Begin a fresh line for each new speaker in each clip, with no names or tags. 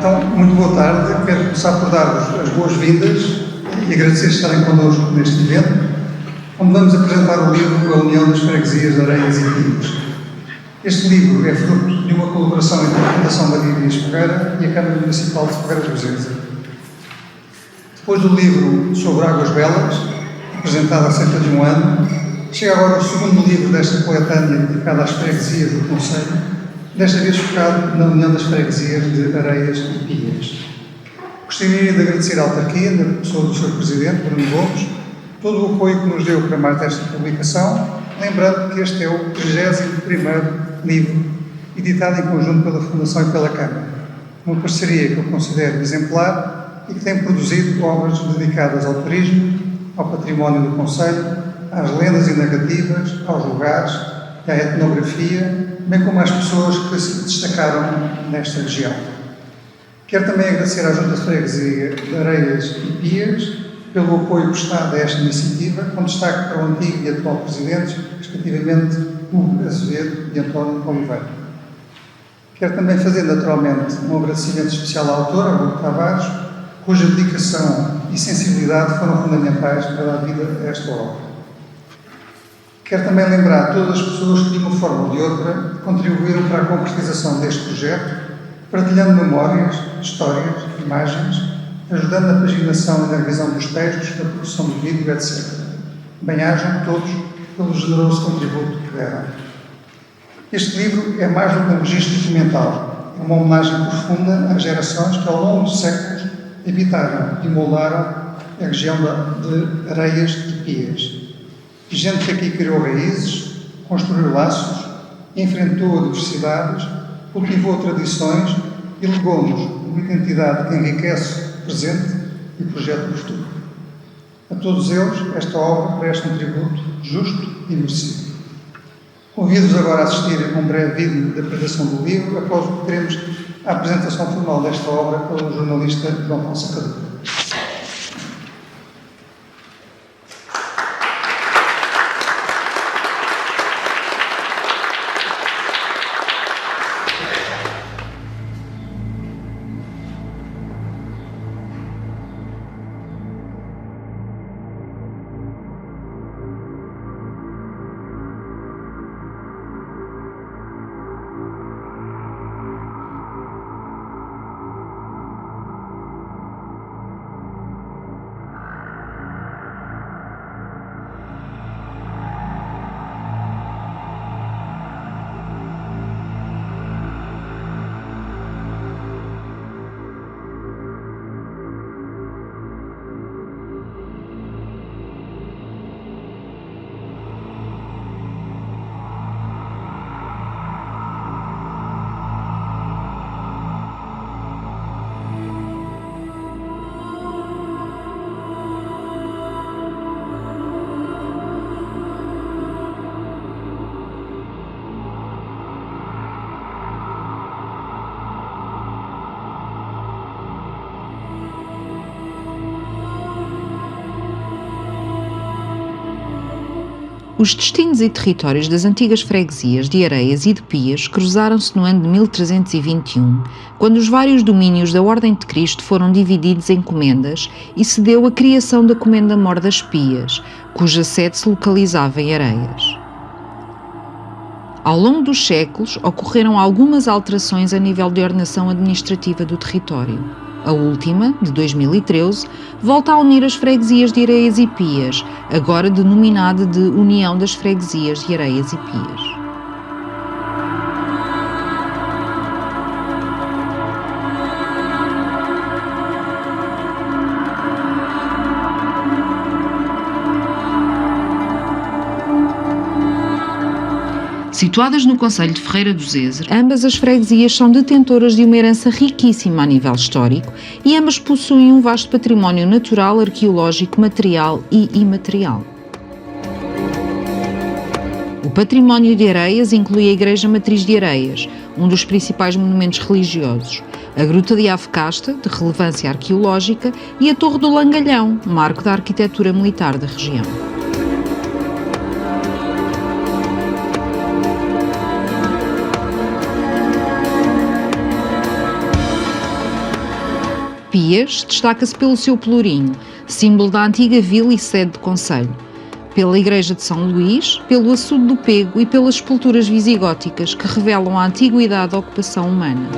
Então, muito boa tarde. Quero começar por dar-vos as boas-vindas e agradecer estarem connosco neste evento, onde vamos apresentar o livro A União das Freguesias de Areias e Pios. Este livro é fruto de uma colaboração entre a Fundação Maria Dias Ferreira e a Câmara Municipal de Ferreira do Zezer. Depois do livro sobre Águas Belas, apresentado há cerca de um ano, chega agora o segundo livro desta coletânea dedicada às freguesias do Conselho, desta vez focado na União das Freguesias de Areias e Pias. Gostaria de agradecer à autarquia, na pessoa do Sr. Presidente, Bruno Gomes, todo o apoio que nos deu para mais desta publicação, lembrando que este é o 31º livro editado em conjunto pela Fundação e pela Câmara, uma parceria que eu considero exemplar e que tem produzido obras dedicadas ao turismo, ao património do Conselho, às lendas e narrativas, aos lugares e à etnografia, bem como às pessoas que se destacaram nesta região. Quero também agradecer à Junta de Freguesia de Areias e Pias pelo apoio prestado a esta iniciativa, com destaque para o antigo e atual presidentes, respectivamente Hugo Azevedo e António Oliveira. Quero também fazer, naturalmente, um agradecimento especial à autora, Hugo Tavares, cuja dedicação e sensibilidade foram fundamentais para dar vida a esta obra. Quero também lembrar todas as pessoas que, de uma forma ou de outra, contribuíram para a concretização deste projeto, partilhando memórias, histórias, imagens, ajudando na paginação e na revisão dos textos, na produção do vídeo, etc. Bem-ajam todos pelo generoso contributo que deram. Este livro é mais do que um registro documental, é uma homenagem profunda às gerações que, ao longo dos séculos, habitaram e moldaram a região de Areias e Pias. Gente que aqui criou raízes, construiu laços, enfrentou adversidades, cultivou tradições e legou-nos uma identidade que enriquece o presente e projeta o futuro. A todos eles, esta obra presta um tributo justo e merecido. Convido-vos agora a assistir a um breve vídeo da apresentação do livro, após o que teremos a apresentação formal desta obra pelo jornalista João Fonseca Dutra.
Os destinos e territórios das antigas freguesias de Areias e de Pias cruzaram-se no ano de 1321, quando os vários domínios da Ordem de Cristo foram divididos em comendas e se deu a criação da Comenda-Mor das Pias, cuja sede se localizava em Areias. Ao longo dos séculos, ocorreram algumas alterações a nível de ordenação administrativa do território. A última, de 2013, volta a unir as freguesias de Areias e Pias, agora denominada de União das Freguesias de Areias e Pias. Situadas no concelho de Ferreira do Zezer, ambas as freguesias são detentoras de uma herança riquíssima a nível histórico e ambas possuem um vasto património natural, arqueológico, material e imaterial. O património de Areias inclui a Igreja Matriz de Areias, um dos principais monumentos religiosos, a Gruta de Ave Casta, de relevância arqueológica, e a Torre do Langalhão, marco da arquitetura militar da região. Pias destaca-se pelo seu pelourinho, símbolo da antiga vila e sede de concelho, pela igreja de São Luís, pelo açude do Pego e pelas esculturas visigóticas que revelam a antiguidade da ocupação humana.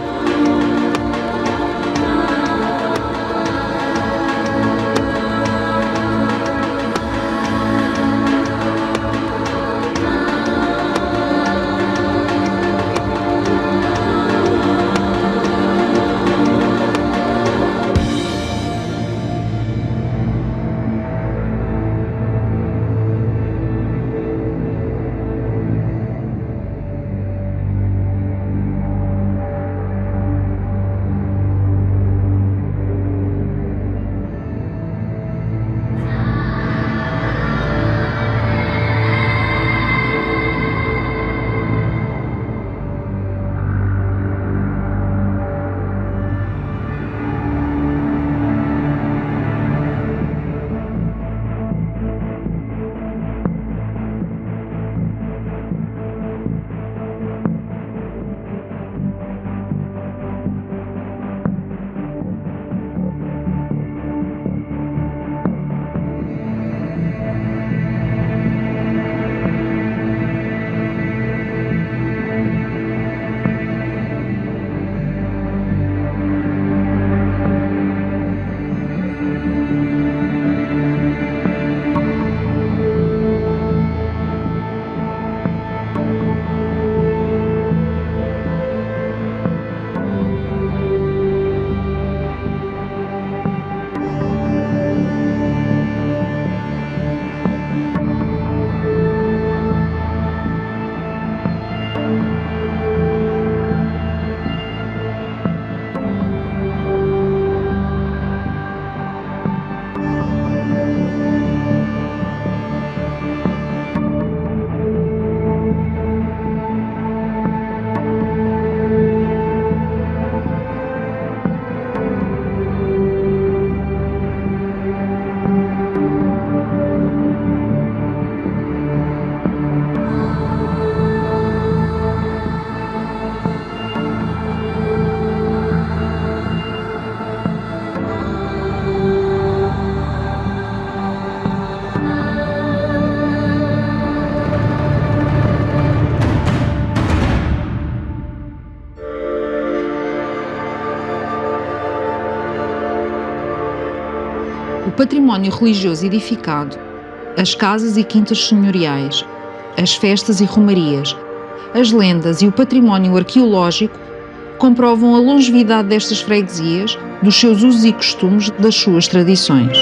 O património religioso edificado, as casas e quintas senhoriais, as festas e romarias, as lendas e o património arqueológico comprovam a longevidade destas freguesias, dos seus usos e costumes, das suas tradições.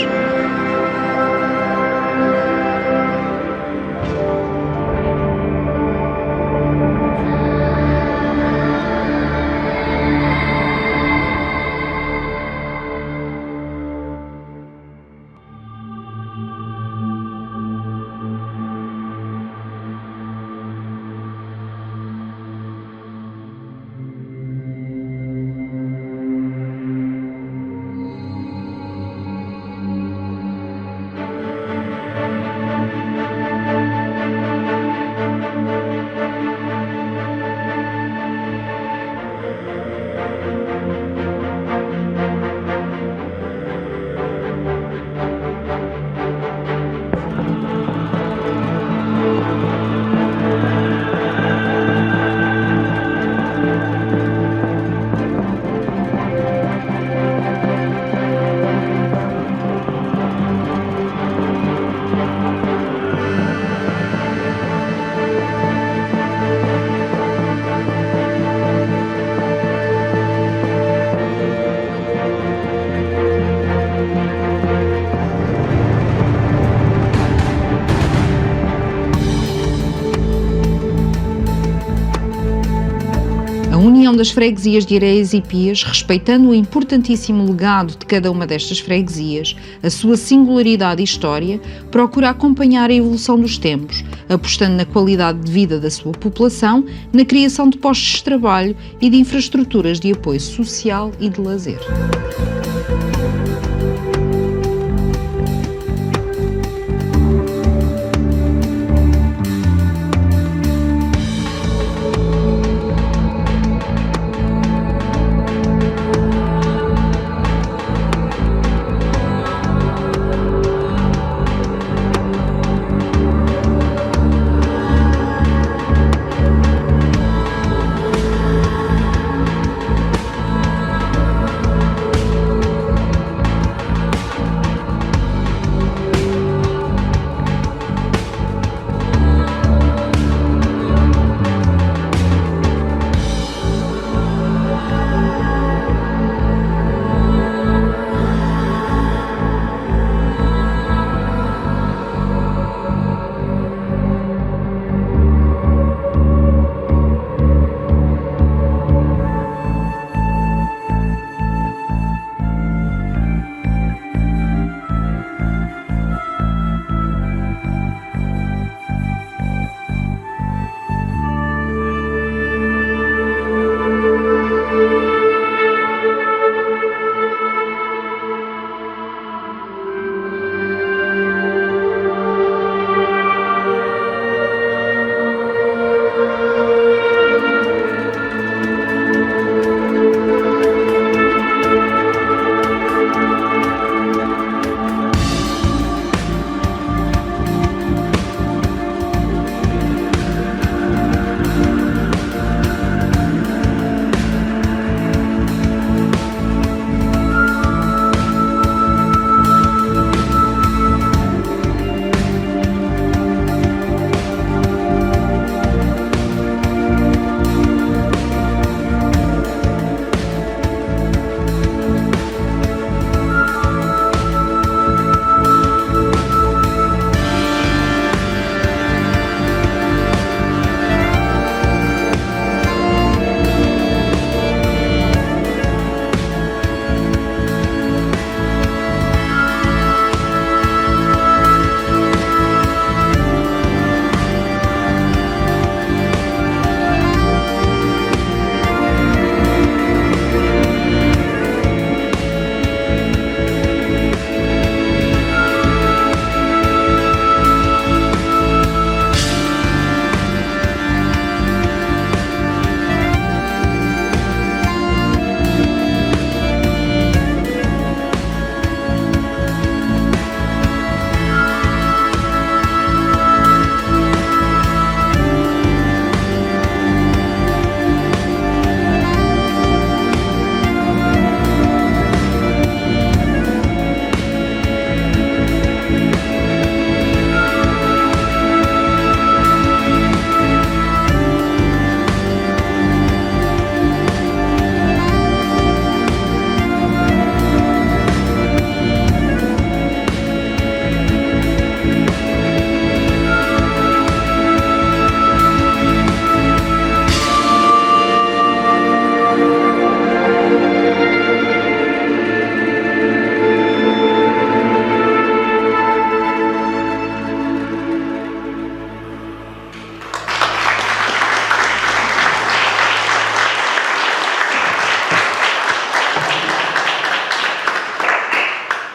A união das freguesias de Areias e Pias, respeitando o importantíssimo legado de cada uma destas freguesias, a sua singularidade e história, procura acompanhar a evolução dos tempos, apostando na qualidade de vida da sua população, na criação de postos de trabalho e de infraestruturas de apoio social e de lazer.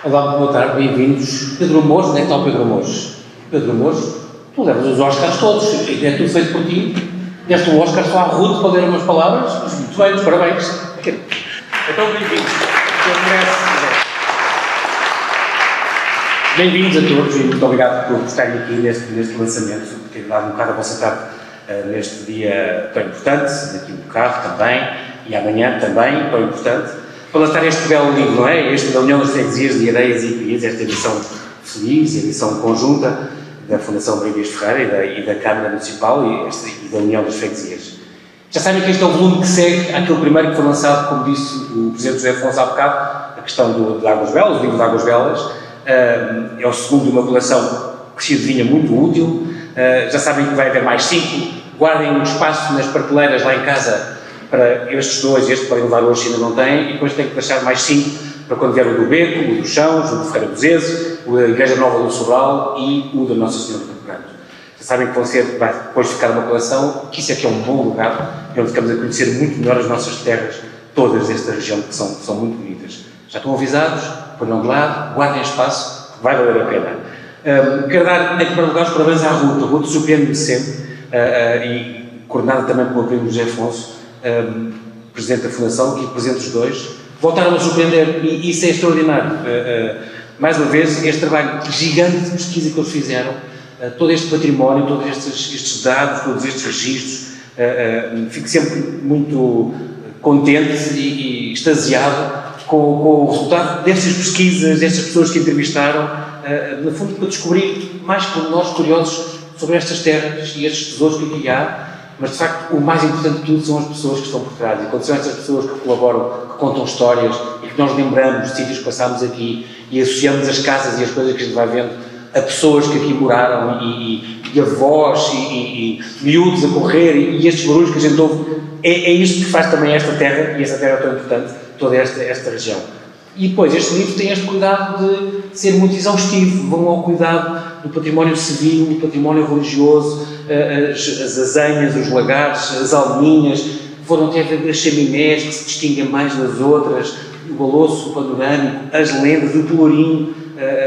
Olá, boa tarde, bem-vindos. Pedro Mouros, onde é que está o Pedro Mouros? Pedro Mouros, tu levas os Oscars todos, é tudo feito por ti. Deste o Oscar só à Ruth para ler umas palavras, muito bem, parabéns. Então, bem-vindos. Bem-vindos a todos e muito obrigado por estarem aqui neste lançamento, por ter dado um bocado a vossa tarde neste dia tão importante, daqui um bocado também, e amanhã também, tão importante, para lançar este belo livro, não é? Este da União das Freguesias de Areias e Pias, esta edição feliz, edição conjunta da Fundação Brás Ferreira e da Câmara Municipal e da União das Freguesias. Já sabem que este é o volume que segue aquele primeiro que foi lançado, como disse o Presidente José Afonso há bocado, a questão de Águas Belas, o livro de Águas Belas. É o segundo de uma coleção que se adivinha muito útil. Já sabem que vai haver mais 5. Guardem um espaço nas prateleiras lá em casa para estes dois, este podem levar hoje se ainda não têm, e depois tem que deixar mais 5 para quando vier o do Beco, o do Chãos, o de Ferreira dos Ezes, o da Igreja Nova do Sobral e o da Nossa Senhora do Canto. Já sabem que vai depois ficar uma coleção, que isso é que é um bom lugar, onde ficamos a conhecer muito melhor as nossas terras, todas desta região, que são muito bonitas. Já estão avisados, ponham de lado, guardem espaço, vai valer a pena. Quero dar, em primeiro lugar, os parabéns à Ruth. A Ruth surpreende-me sempre, e coordenada também pelo primo José Afonso, Presidente da Fundação, e Presidente dos dois, voltaram a surpreender, e isso é extraordinário. Mais uma vez, este trabalho gigante de pesquisa que eles fizeram, todo este património, todos estes dados, todos estes registros, fico sempre muito contente e extasiado com o resultado destas pesquisas, destas pessoas que entrevistaram, no fundo para descobrir mais pormenores curiosos sobre estas terras e estes tesouros que aqui há, mas de facto o mais importante de tudo são as pessoas que estão por trás, e quando são estas pessoas que colaboram, que contam histórias e que nós lembramos de sítios que passámos aqui e associamos as casas e as coisas que a gente vai vendo a pessoas que aqui moraram e avós e miúdos a correr e estes barulhos que a gente ouve, é isto que faz também esta terra, e esta terra é tão importante, toda esta região. E depois, este livro tem este cuidado de ser muito exaustivo, vão ao cuidado do património civil, do património religioso, as azenhas, os lagares, as alminhas, foram até as chaminés que se distinguem mais das outras, o baloço panorâmico, as lendas, o pelourinho,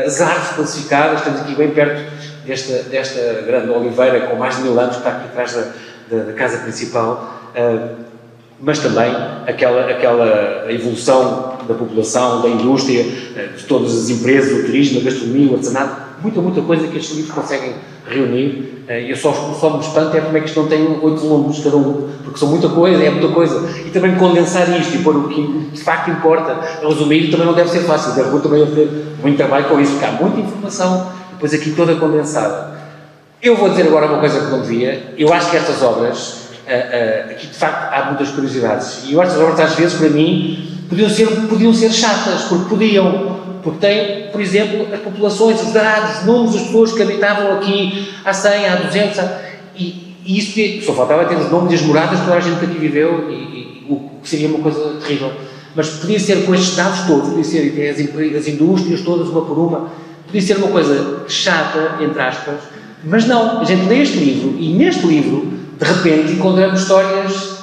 as árvores classificadas, estamos aqui bem perto desta grande oliveira com mais de 1000 anos que está aqui atrás da casa principal, mas também aquela evolução da população, da indústria, de todas as empresas, o turismo, a gastronomia, o artesanato, muita coisa que estes livros conseguem reunir. Eu só me espanto é como é que isto não tem 8 volumes cada um, porque são muita coisa, é muita coisa, e também condensar isto e pôr o que de facto importa, resumir, também não deve ser fácil, deve também haver muito trabalho com isso, porque há muita informação, depois aqui toda condensada. Eu vou dizer agora uma coisa que não devia, eu acho que estas obras, aqui de facto há muitas curiosidades, e eu acho que estas obras às vezes para mim podiam ser chatas, porque têm, por exemplo, as populações, os dados, os números das pessoas que habitavam aqui há 100, há 200, e isso só faltava ter os nomes e as moradas que toda a gente que aqui viveu, e o que seria uma coisa terrível. Mas podia ser com estes dados todos, podia ser as indústrias todas, uma por uma, podia ser uma coisa chata, entre aspas, mas não, a gente lê este livro, e neste livro, de repente, encontramos histórias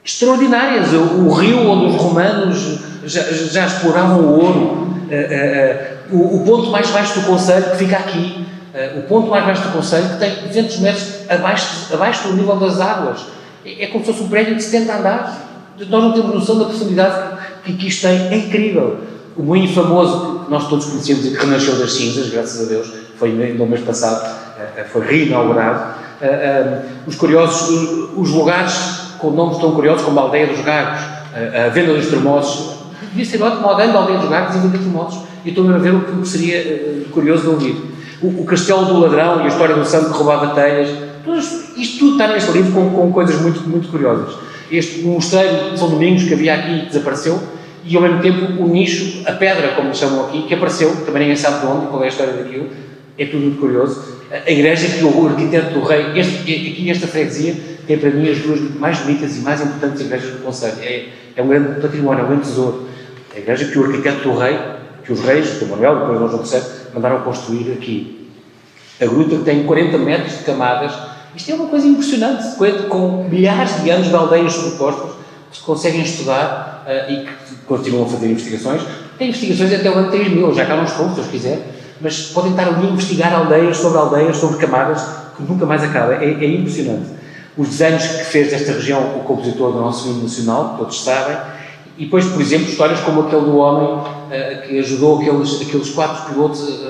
extraordinárias. O rio onde os romanos já exploravam o ouro, o ponto mais baixo do concelho que fica aqui, o ponto mais baixo do concelho que tem 200 metros abaixo do nível das águas, é como se fosse um prédio de 70 andares. Nós não temos noção da profundidade que isto tem, é incrível. O moinho famoso que nós todos conhecemos e que renasceu das cinzas, graças a Deus, foi no mês passado, foi reinaugurado. Os curiosos, os lugares com nomes tão curiosos como a Aldeia dos Gagos, a Venda dos Termosos. Devia ser ótimo alguém da Aldeia dos Gagos e Venda dos Termosos. E estou a ver o que seria curioso de ouvir. O Castelo do Ladrão e a história do santo que roubava telhas. Isto tudo está neste livro com coisas muito curiosas. Este mostreiro de São Domingos que havia aqui desapareceu, e ao mesmo tempo o nicho, a pedra, como lhe chamam aqui, que apareceu, também ninguém sabe de onde, qual é a história daquilo. É tudo muito curioso. A igreja que o arquiteto do rei, aqui esta freguesia, tem para mim as duas mais bonitas e mais importantes igrejas do concelho. É um grande património, é um grande tesouro. A igreja que o arquiteto do rei, que os reis, o Manuel, depois Dom João III, mandaram construir aqui. A gruta que tem 40 metros de camadas. Isto é uma coisa impressionante, com milhares de anos de aldeias sobrepostas, que se conseguem estudar e que continuam a fazer investigações. Tem investigações até o ano 3000, já cá não estou, se Deus quiser, mas podem estar ali a investigar aldeias, sobre camadas, que nunca mais acaba. É impressionante. Os desenhos que fez desta região o compositor do nosso hino nacional, que todos sabem, e depois, por exemplo, histórias como aquele do homem que ajudou aqueles 4 pilotos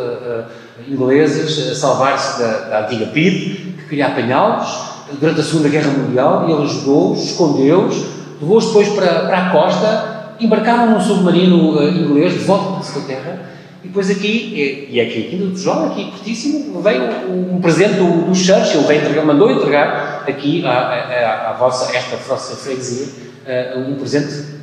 ingleses a salvar-se da antiga PIDE, que queria apanhá-los durante a Segunda Guerra Mundial, e ele ajudou-os, escondeu-os, levou-os depois para a costa, embarcaram num submarino inglês de volta para a Inglaterra, e depois aqui, e aqui no Tijolo, aqui pertíssimo, veio um presente do Churchill, mandou entregar aqui à esta vossa freguesia um presente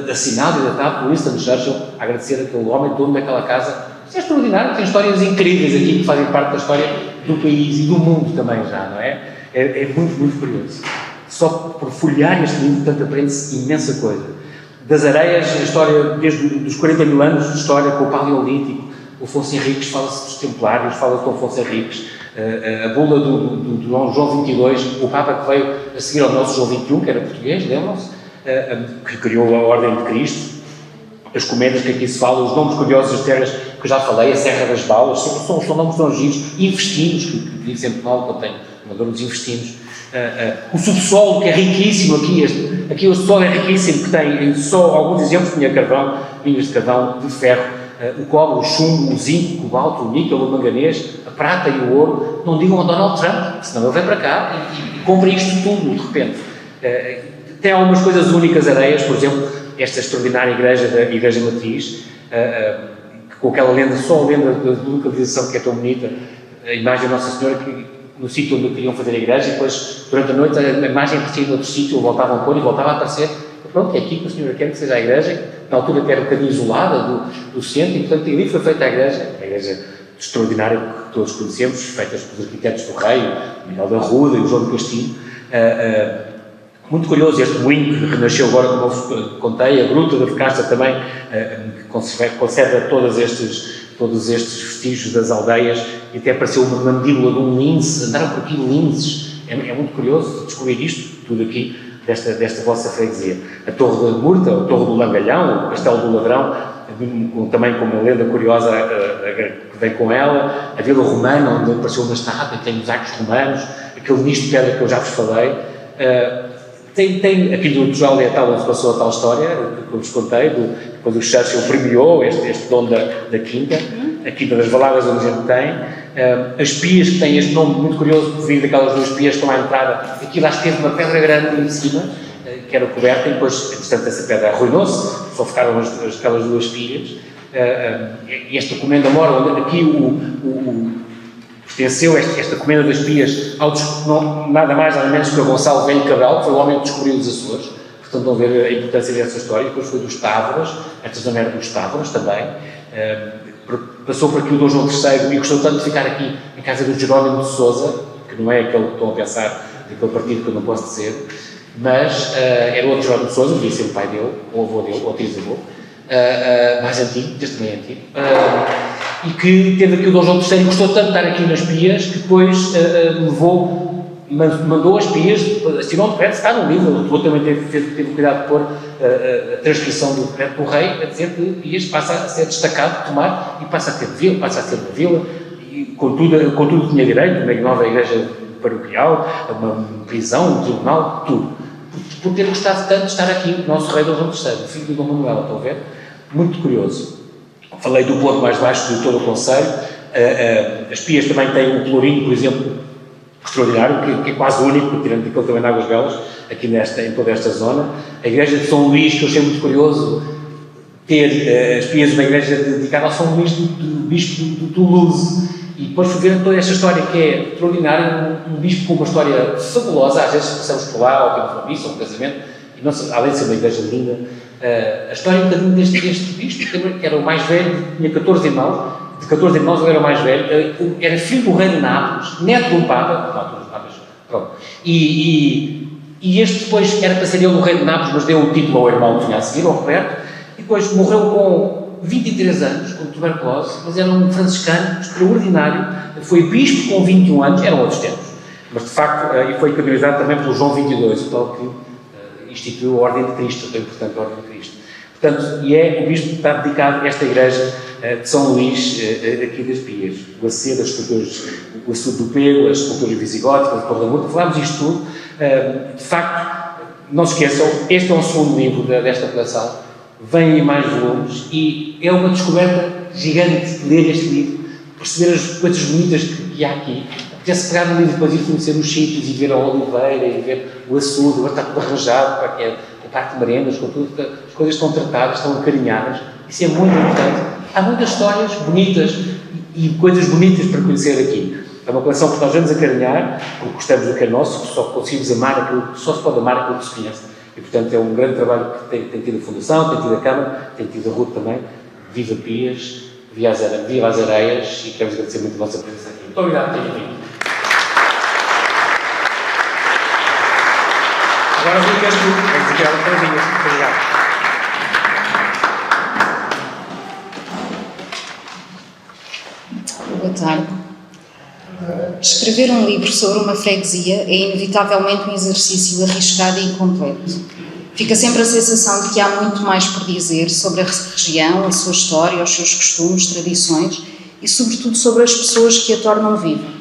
assinado e datado por Winston Churchill, a agradecer aquele homem, dono daquela casa. Isso é extraordinário, tem histórias incríveis aqui que fazem parte da história do país e do mundo também já, não é? É muito, muito curioso. Só por folhear este livro, portanto, aprende-se imensa coisa. Das areias, a história, desde os 40 mil anos de história com o Paleolítico, o Afonso Henriques, fala-se dos Templários, fala-se do Afonso Henriques, a bula do João XXII, o Papa que veio a seguir ao nosso João XXI, que era português, lembram-se? Que criou a Ordem de Cristo, as comendas que aqui se falam, os nomes curiosos das terras que eu já falei, a Serra das Balas, são nomes tão giros, investinos, que digo sempre mal, que eu tenho uma dor dos investinos, o subsolo, que é riquíssimo aqui o subsolo é riquíssimo, que tem só alguns exemplos, tinha carvão, minas de carvão, de ferro, o cobre, o chumbo, o zinco, o cobalto, o níquel, o manganês, a prata e o ouro. Não digam a Donald Trump, senão ele vem para cá e compra isto tudo, de repente. Tem algumas coisas únicas, areias, por exemplo, esta extraordinária igreja da Igreja Matriz, com aquela lenda, só a lenda da localização que é tão bonita, a imagem da Nossa Senhora no sítio onde queriam fazer a igreja, e depois, durante a noite, a imagem aparecia em outro sítio, voltavam a pôr e voltava a aparecer. E pronto, é aqui que o Senhor quer que seja a igreja, na altura que era um bocadinho isolada do centro, e portanto ali foi feita a igreja extraordinária que todos conhecemos, feita pelos arquitetos do Rei, o Miguel da Ruda e o João do Castilho. Muito curioso este moinho que renasceu agora, como eu contei, a Gruta da Becasta também, que conserva todos estes vestígios das aldeias, e até apareceu uma mandíbula de um lince, andaram por aqui linces, é muito curioso descobrir isto, tudo aqui, desta vossa freguesia. A Torre da Murta, a Torre do Langalhão, o Castelo do Ladrão, também com uma lenda curiosa que vem com ela, a Vila Romana, onde apareceu uma estátua, tem mosaicos romanos, aquele nicho de pedra que eu já vos falei. Tem aqui do Tijolo é tal onde se passou a tal história, que eu vos contei, quando o Churchill premiou este dono da Quinta, a Quinta das Valadas, onde a gente tem. As pias, que têm este nome muito curioso, por vir daquelas 2 pias que estão à entrada, aqui lá esteve uma pedra grande em cima, que era coberta, e depois, entretanto, essa pedra arruinou-se, só ficaram aquelas 2 pias. E esta comenda mora, onde aqui pertenceu esta comenda das pias nada mais nada menos que a Gonçalo Velho Cabral, que foi o homem que descobriu os Açores, portanto vão ver a importância dessa história. Depois foi dos Távoras, esta zona era dos Távoras também, passou por aqui o Dom João III e gostou tanto de ficar aqui em casa do Jerónimo de Sousa, que não é aquele que estão a pensar, daquele partido que eu não posso dizer, mas era o outro Jerónimo de Sousa, devia ser o pai dele, ou o avô dele, ou o trisavô, mais antigo, este também é antigo, e que teve aqui o Dom João III, gostou tanto de estar aqui nas pias, que depois mandou as pias, assinou um decreto, está no livro, o outro também teve cuidado de pôr a transcrição do decreto do rei, a dizer que Pias passa a ser destacado de tomar, e passa a ter vila, passa a ser uma vila, e com tudo tinha direito, uma nova igreja paroquial, uma prisão, um tribunal, tudo. Por ter gostado tanto de estar aqui, o nosso rei Dom João III, o filho de Dom Manuel, estão a ver? Muito curioso. Falei do ponto mais baixo de todo o concelho. As Pias também têm um pelourinho, por exemplo, extraordinário, que é quase único, tirando daquele também de Águas Belas, aqui em toda esta zona. A igreja de São Luís, que eu achei muito curioso, ter as Pias uma igreja dedicada ao São Luís do bispo de Toulouse. E depois fui ver toda esta história que é extraordinária, um bispo com uma história fabulosa, às vezes passamos por lá, ou temos uma missa, ou um casamento, e não, além de ser uma igreja linda, a história um bocadinho deste bispo, que era o mais velho, tinha 14 irmãos, de 14 irmãos ele era o mais velho, era filho do rei de Nápoles, neto de um papa, na altura dos papas, pronto, e este depois era para ser ele o rei de Nápoles, mas deu o título ao irmão que tinha a seguir, ao Roberto, e depois morreu com 23 anos, com tuberculose, mas era um franciscano extraordinário, foi bispo com 21 anos, eram outros tempos, mas de facto, e foi canonizado também pelo João XXII, o tal que instituiu a Ordem de Cristo, é importante a Ordem de Cristo. Portanto, e o bispo está dedicado a esta igreja de São Luís, aqui das Pias. O Acedo, as esculturas, o Açude do Pego, as esculturas visigóticas, de Cordamudo, falámos isto tudo. De facto, não se esqueçam, este é um segundo livro desta coleção, vem aí mais volumes e é uma descoberta gigante ler este livro, perceber as coisas bonitas que há aqui. Podia-se pegar no livro depois e conhecer os sítios e ver a oliveira e ver o açude, agora está tudo arranjado, a parte de merendas, com tudo, as coisas estão tratadas, estão acarinhadas, isso é muito importante. Há muitas histórias bonitas e coisas bonitas para conhecer aqui. É uma coleção que nós vamos acarinhar, porque gostamos do que é nosso, que só conseguimos amar aquilo, só se pode amar aquilo que se conhece. E, portanto, é um grande trabalho que tem tido a Fundação, tem tido a Câmara, tem tido a RUT também. Viva Pias, viva as Areias, e queremos agradecer muito a vossa presença aqui. Muito obrigado por terem vindo. Agora vou queres tu, vamos aqui ela para muito obrigado.
Boa tarde. Escrever um livro sobre uma freguesia é inevitavelmente um exercício arriscado e incompleto. Fica sempre a sensação de que há muito mais por dizer sobre a região, a sua história, os seus costumes, tradições e, sobretudo, sobre as pessoas que a tornam viva.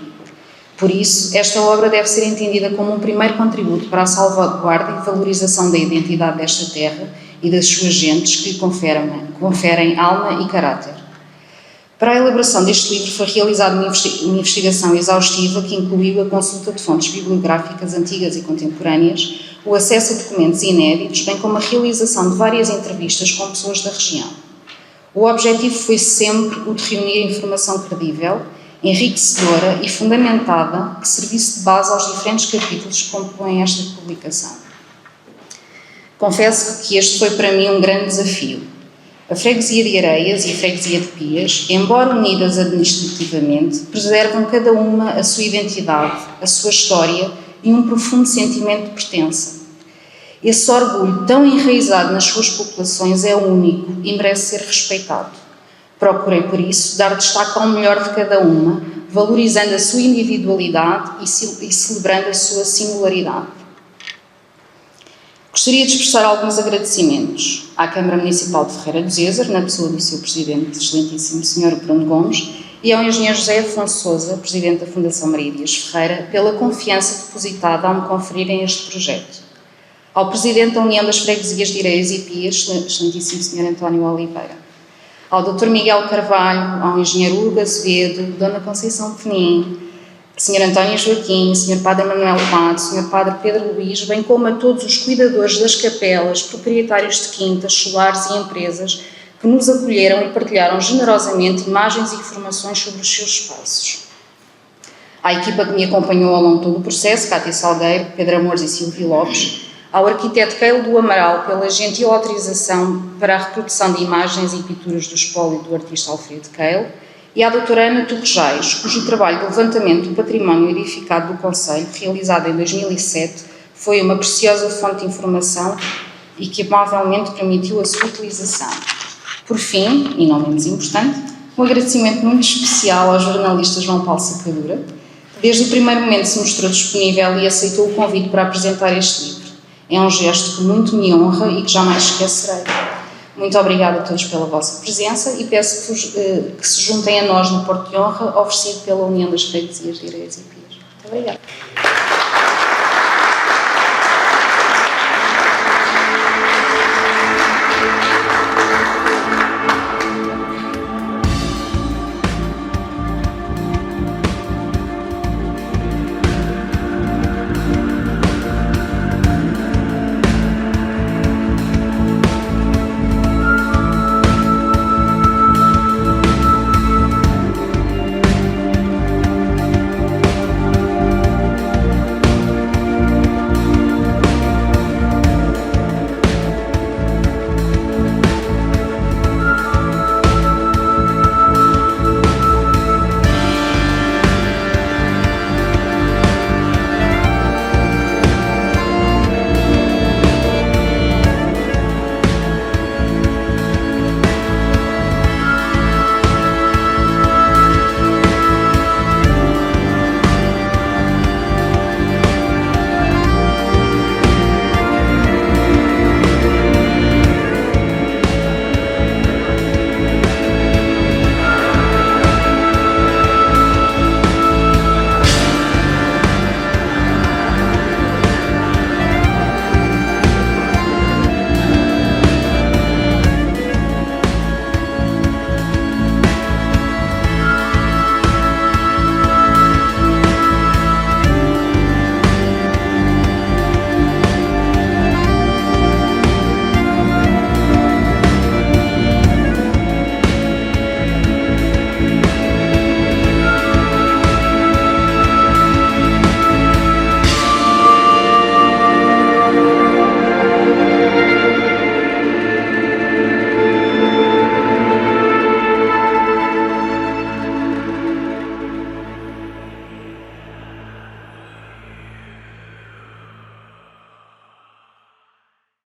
Por isso, esta obra deve ser entendida como um primeiro contributo para a salvaguarda e valorização da identidade desta terra e das suas gentes que lhe conferem alma e caráter. Para a elaboração deste livro foi realizada uma investigação exaustiva que incluiu a consulta de fontes bibliográficas antigas e contemporâneas, o acesso a documentos inéditos, bem como a realização de várias entrevistas com pessoas da região. O objetivo foi sempre o de reunir informação credível, enriquecedora e fundamentada que servisse de base aos diferentes capítulos que compõem esta publicação. Confesso que este foi para mim um grande desafio. A freguesia de Areias e a freguesia de Pias, embora unidas administrativamente, preservam cada uma a sua identidade, a sua história e um profundo sentimento de pertença. Esse orgulho tão enraizado nas suas populações é único e merece ser respeitado. Procurei, por isso, dar destaque ao melhor de cada uma, valorizando a sua individualidade e celebrando a sua singularidade. Gostaria de expressar alguns agradecimentos à Câmara Municipal de Ferreira do Zezer, na pessoa do seu Presidente, excelentíssimo Sr. Bruno Gomes, e ao Engenheiro José Afonso Sousa, Presidente da Fundação Maria Dias Ferreira, pela confiança depositada ao me conferirem este projeto. Ao Presidente da União das Freguesias de Areias e Pias, excelentíssimo Sr. António Oliveira. Ao Dr. Miguel Carvalho, ao Engenheiro Hugo Azevedo, Dona Conceição Penin, Sr. António Joaquim, Sr. Padre Manuel Pato, Sr. Padre Pedro Luís, bem como a todos os cuidadores das capelas, proprietários de quintas, solares e empresas que nos acolheram e partilharam generosamente imagens e informações sobre os seus espaços. À equipa que me acompanhou ao longo de todo o processo, Cátia Salgueiro, Pedro Amores e Silvio Lopes, ao arquiteto Keilo do Amaral pela gentil autorização para a reprodução de imagens e pinturas do espólio do artista Alfredo Keilo, e à doutora Ana Torrejais, cujo trabalho de levantamento do património edificado do Conselho, realizado em 2007, foi uma preciosa fonte de informação e que amavelmente permitiu a sua utilização. Por fim, e não menos importante, um agradecimento muito especial ao jornalista João Paulo Sacadura, que desde o primeiro momento se mostrou disponível e aceitou o convite para apresentar este livro. É um gesto que muito me honra e que jamais esquecerei. Muito obrigada a todos pela vossa presença e peço que se juntem a nós no Porto de Honra, oferecido pela União das Freguesias de Areias e Pias. Muito obrigada.